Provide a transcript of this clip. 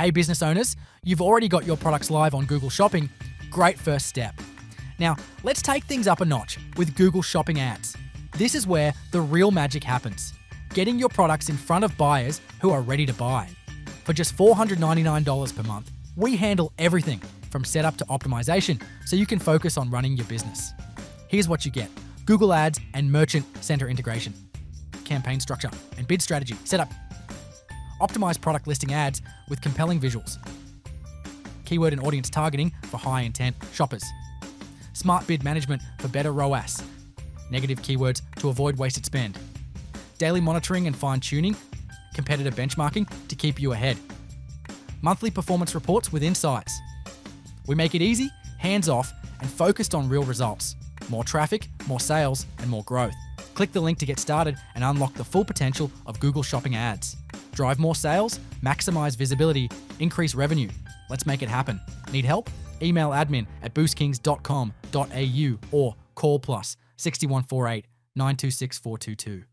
Hey business owners, you've already got your products live on Google Shopping. Great first step. Now, let's take things up a notch with Google Shopping ads. This is where the real magic happens. Getting your products in front of buyers who are ready to buy. For just $499 per month, we handle everything from setup to optimization so you can focus on running your business. Here's what you get: Google Ads and Merchant Center integration, campaign structure and bid strategy setup, optimized product listing ads with compelling visuals, keyword and audience targeting for high intent shoppers, smart bid management for better ROAS, negative keywords to avoid wasted spend, daily monitoring and fine tuning, competitor benchmarking to keep you ahead, monthly performance reports with insights. We make it easy, hands-off, and focused on real results. More traffic, more sales, and more growth. Click the link to get started and unlock the full potential of Google Shopping ads. Drive more sales, maximize visibility, increase revenue. Let's make it happen. Need help? Email admin@boostkings.com.au or call +6148 926 422.